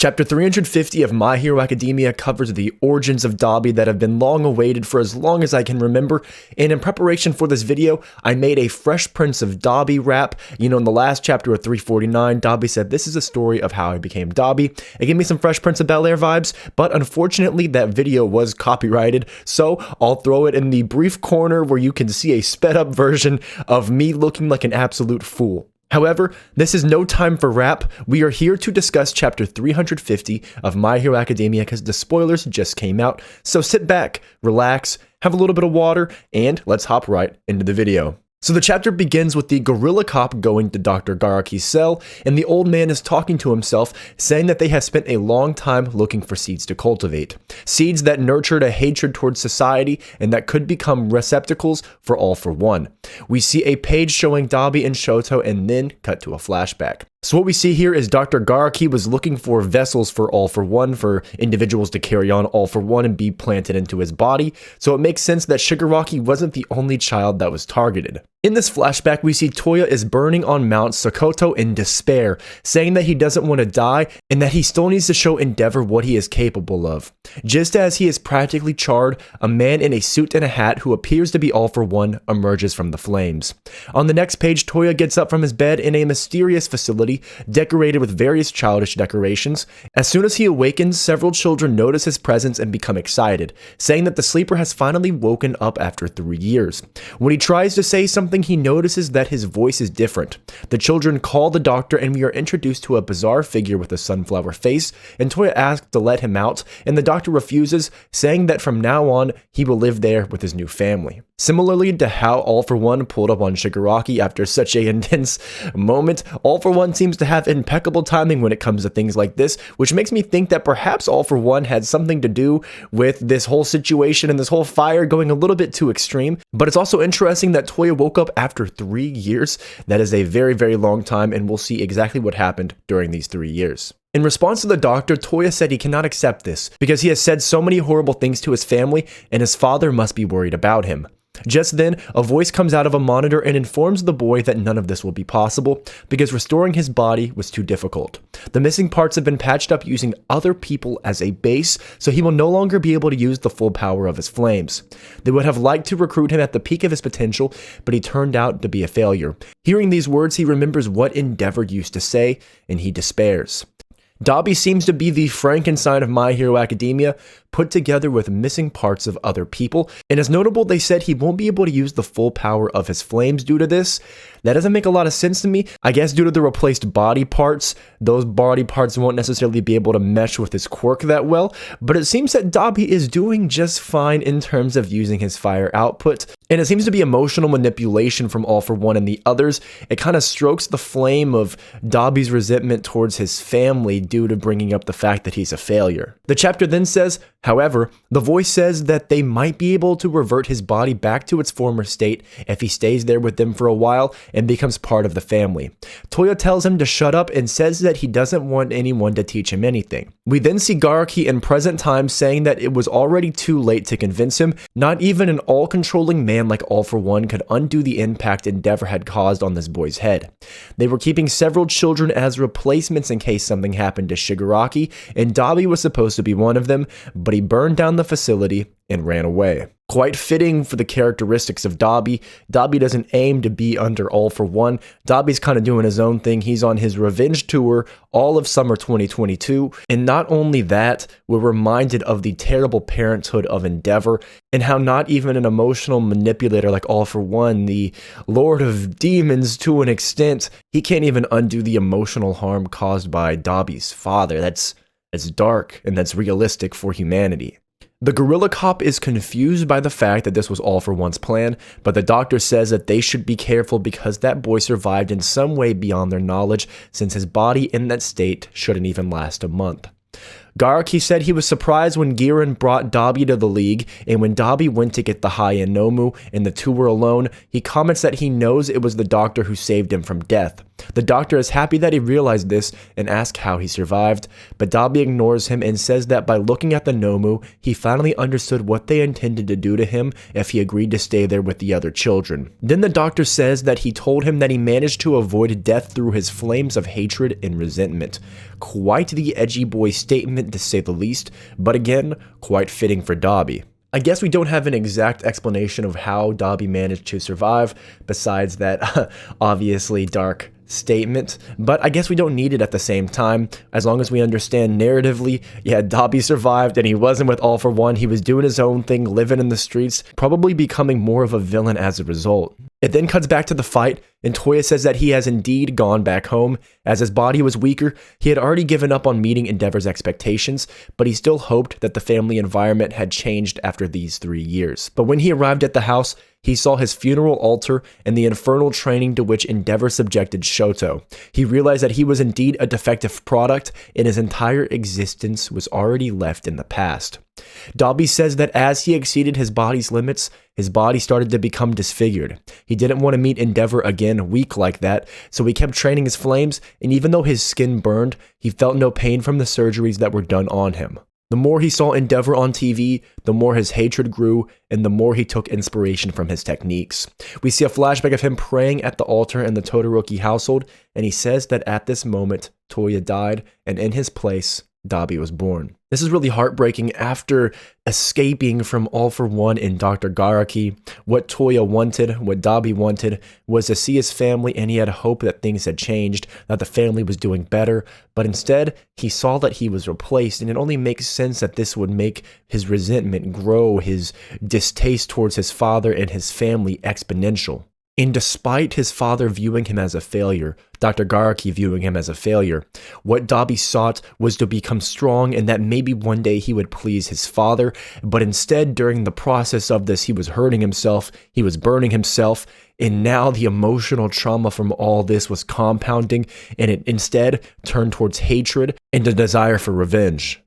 Chapter 350 of My Hero Academia covers the origins of Dabi that have been long awaited for as long as I can remember, and in preparation for this video, I made a Fresh Prince of Dabi rap. In the last chapter of 349, Dabi said, "This is a story of how I became Dabi." It gave me some Fresh Prince of Bel-Air vibes, but unfortunately that video was copyrighted, so I'll throw it in the brief corner where you can see a sped up version of me looking like an absolute fool. However, this is no time for rap. We are here to discuss chapter 350 of My Hero Academia because the spoilers just came out. So sit back, relax, have a little bit of water, and let's hop right into the video. So the chapter begins with the gorilla cop going to Dr. Garaki's cell, and the old man is talking to himself, saying that they have spent a long time looking for seeds to cultivate. Seeds that nurtured a hatred towards society and that could become receptacles for All for One. We see a page showing Dabi and Shoto and then cut to a flashback. So what we see here is Dr. Garaki was looking for vessels for All for One, for individuals to carry on All for One and be planted into his body, so it makes sense that Shigaraki wasn't the only child that was targeted. In this flashback, we see Touya is burning on Mount Sokoto in despair, saying that he doesn't want to die and that he still needs to show Endeavor what he is capable of. Just as he is practically charred, a man in a suit and a hat who appears to be All for One emerges from the flames. On the next page, Touya gets up from his bed in a mysterious facility decorated with various childish decorations. As soon as he awakens, several children notice his presence and become excited, saying that the sleeper has finally woken up after 3 years. When he tries to say something, he notices that his voice is different. The children call the doctor and we are introduced to a bizarre figure with a sunflower face, and Touya asks to let him out, and the doctor refuses, saying that from now on, he will live there with his new family. Similarly to how All for One pulled up on Shigaraki after such an intense moment, All for One seems to have impeccable timing when it comes to things like this, which makes me think that perhaps All for One had something to do with this whole situation and this whole fire going a little bit too extreme. But it's also interesting that Touya woke up after 3 years. That is a very, very long time, and we'll see exactly what happened during these 3 years. In response to the doctor, Touya said he cannot accept this because he has said so many horrible things to his family and his father must be worried about him. Just then, a voice comes out of a monitor and informs the boy that none of this will be possible because restoring his body was too difficult. The missing parts have been patched up using other people as a base, so he will no longer be able to use the full power of his flames. They would have liked to recruit him at the peak of his potential, but he turned out to be a failure. Hearing these words, he remembers what Endeavor used to say, and he despairs. Dabi seems to be the Frankenstein of My Hero Academia, put together with missing parts of other people, and as notable, they said he won't be able to use the full power of his flames due to this. That doesn't make a lot of sense to me. I guess due to the replaced body parts, those body parts won't necessarily be able to mesh with his quirk that well, but it seems that Dabi is doing just fine in terms of using his fire output, and it seems to be emotional manipulation from All for One and the others. It kind of strokes the flame of Dabi's resentment towards his family due to bringing up the fact that he's a failure. The chapter then says, however, the voice says that they might be able to revert his body back to its former state if he stays there with them for a while and becomes part of the family. Touya tells him to shut up and says that he doesn't want anyone to teach him anything. We then see Garaki in present time saying that it was already too late to convince him. Not even an all-controlling man like All for One could undo the impact Endeavor had caused on this boy's head. They were keeping several children as replacements in case something happened to Shigaraki, and Dabi was supposed to be one of them, but he burned down the facility and ran away. Quite fitting for the characteristics of Dabi. Dabi doesn't aim to be under All for One. Dabi's kind of doing his own thing. He's on his revenge tour all of summer 2022. And not only that, we're reminded of the terrible parenthood of Endeavor and how not even an emotional manipulator like All for One, the Lord of Demons to an extent, he can't even undo the emotional harm caused by Dabi's father. That's dark and that's realistic for humanity. The gorilla cop is confused by the fact that this was All for One's plan, but the doctor says that they should be careful because that boy survived in some way beyond their knowledge, since his body in that state shouldn't even last a month. Garaki said he was surprised when Giran brought Dabi to the league, and when Dabi went to get the High and Nomu and the two were alone, he comments that he knows it was the doctor who saved him from death. The doctor is happy that he realized this and asks how he survived, but Dabi ignores him and says that by looking at the Nomu, he finally understood what they intended to do to him if he agreed to stay there with the other children. Then the doctor says that he told him that he managed to avoid death through his flames of hatred and resentment. Quite the edgy boy statement to say the least, but again, quite fitting for Dabi. I guess we don't have an exact explanation of how Dabi managed to survive, besides that obviously dark statement, but I guess we don't need it at the same time, as long as we understand narratively, yeah, Dabi survived and he wasn't with All For One, he was doing his own thing, living in the streets, probably becoming more of a villain as a result. It then cuts back to the fight, and Touya says that he has indeed gone back home. As his body was weaker, he had already given up on meeting Endeavor's expectations, but he still hoped that the family environment had changed after these 3 years. But when he arrived at the house, he saw his funeral altar and the infernal training to which Endeavor subjected Shoto. He realized that he was indeed a defective product, and his entire existence was already left in the past. Dabi says that as he exceeded his body's limits, his body started to become disfigured. He didn't want to meet Endeavor again weak like that, so he kept training his flames, and even though his skin burned, he felt no pain from the surgeries that were done on him. The more he saw Endeavor on TV, the more his hatred grew, and the more he took inspiration from his techniques. We see a flashback of him praying at the altar in the Todorki household, and he says that at this moment, Touya died, and in his place, Dabi was born. This is really heartbreaking. After escaping from All For One and Dr. Garaki, what Touya wanted, what Dabi wanted, was to see his family, and he had hope that things had changed, that the family was doing better, but instead, he saw that he was replaced, and it only makes sense that this would make his resentment grow, his distaste towards his father and his family exponential. And despite his father viewing him as a failure, Dr. Garaki viewing him as a failure, what Dabi sought was to become strong and that maybe one day he would please his father, but instead during the process of this he was hurting himself, he was burning himself, and now the emotional trauma from all this was compounding, and it instead turned towards hatred and a desire for revenge.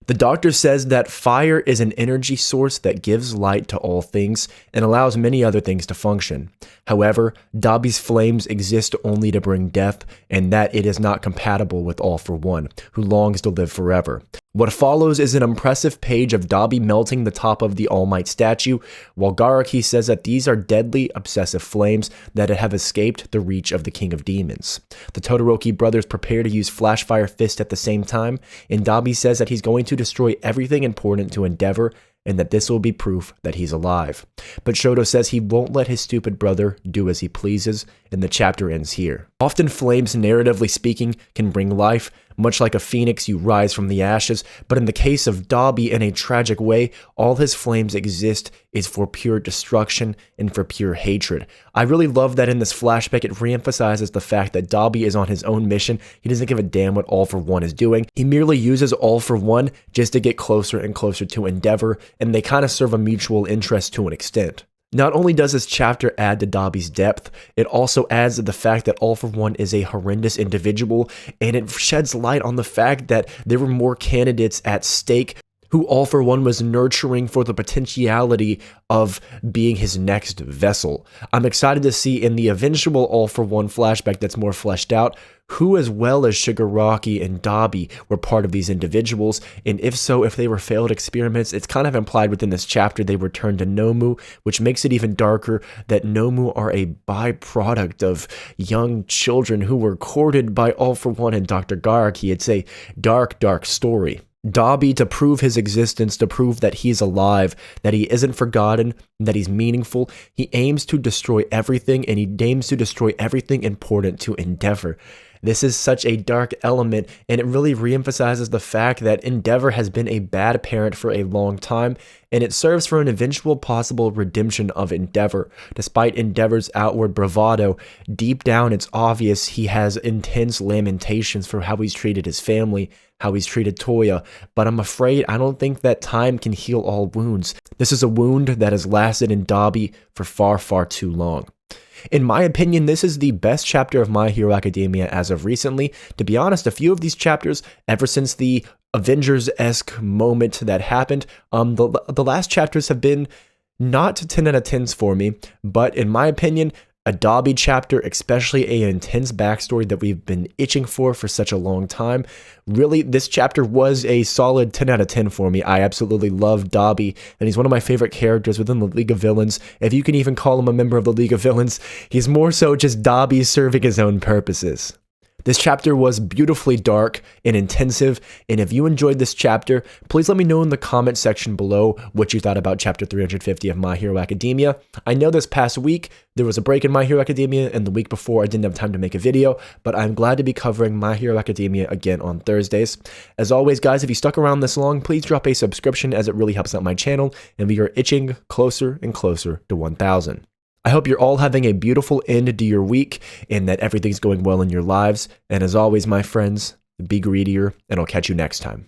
The doctor says that fire is an energy source that gives light to all things and allows many other things to function. However, Dabi's flames exist only to bring death, and that it is not compatible with All For One, who longs to live forever. What follows is an impressive page of Dabi melting the top of the All Might statue, while Garaki says that these are deadly, obsessive flames that have escaped the reach of the King of Demons. The Todoroki brothers prepare to use Flashfire Fist at the same time, and Dabi says that he's going to destroy everything important to Endeavor, and that this will be proof that he's alive. But Shoto says he won't let his stupid brother do as he pleases, and the chapter ends here. Often flames, narratively speaking, can bring life. Much like a phoenix, you rise from the ashes, but in the case of Dabi, in a tragic way, all his flames exist is for pure destruction and for pure hatred. I really love that in this flashback it reemphasizes the fact that Dabi is on his own mission. He doesn't give a damn what All For One is doing. He merely uses All For One just to get closer and closer to Endeavor, and they kind of serve a mutual interest to an extent. Not only does this chapter add to Dabi's depth, it also adds to the fact that All For One is a horrendous individual, and it sheds light on the fact that there were more candidates at stake who All For One was nurturing for the potentiality of being his next vessel. I'm excited to see in the eventual All For One flashback that's more fleshed out, who as well as Shigaraki and Dabi were part of these individuals, and if so, if they were failed experiments. It's kind of implied within this chapter they were turned to Nomu, which makes it even darker that Nomu are a byproduct of young children who were courted by All For One and Dr. Garaki. It's a dark, dark story. Dabi, to prove his existence, to prove that he's alive, that he isn't forgotten, that he's meaningful, he aims to destroy everything, and he aims to destroy everything important to Endeavor. This is such a dark element, and it really reemphasizes the fact that Endeavor has been a bad parent for a long time, and it serves for an eventual possible redemption of Endeavor. Despite Endeavor's outward bravado, deep down it's obvious he has intense lamentations for how he's treated his family, how he's treated Touya, but I'm afraid I don't think that time can heal all wounds. This is a wound that has lasted in Dabi for far, far too long. In my opinion, this is the best chapter of My Hero Academia as of recently. To be honest, a few of these chapters, ever since the Avengers-esque moment that happened, the last chapters have been not 10 out of 10s for me, but in my opinion, A Dabi chapter, especially an intense backstory that we've been itching for such a long time. Really, this chapter was a solid 10 out of 10 for me. I absolutely love Dabi, and he's one of my favorite characters within the League of Villains. If you can even call him a member of the League of Villains, he's more so just Dabi serving his own purposes. This chapter was beautifully dark and intensive, and if you enjoyed this chapter, please let me know in the comment section below what you thought about chapter 350 of My Hero Academia. I know this past week there was a break in My Hero Academia, and the week before I didn't have time to make a video, but I'm glad to be covering My Hero Academia again on Thursdays. As always, guys, if you stuck around this long, please drop a subscription as it really helps out my channel, and we are itching closer and closer to 1,000. I hope you're all having a beautiful end to your week and that everything's going well in your lives. And as always, my friends, be greedier, and I'll catch you next time.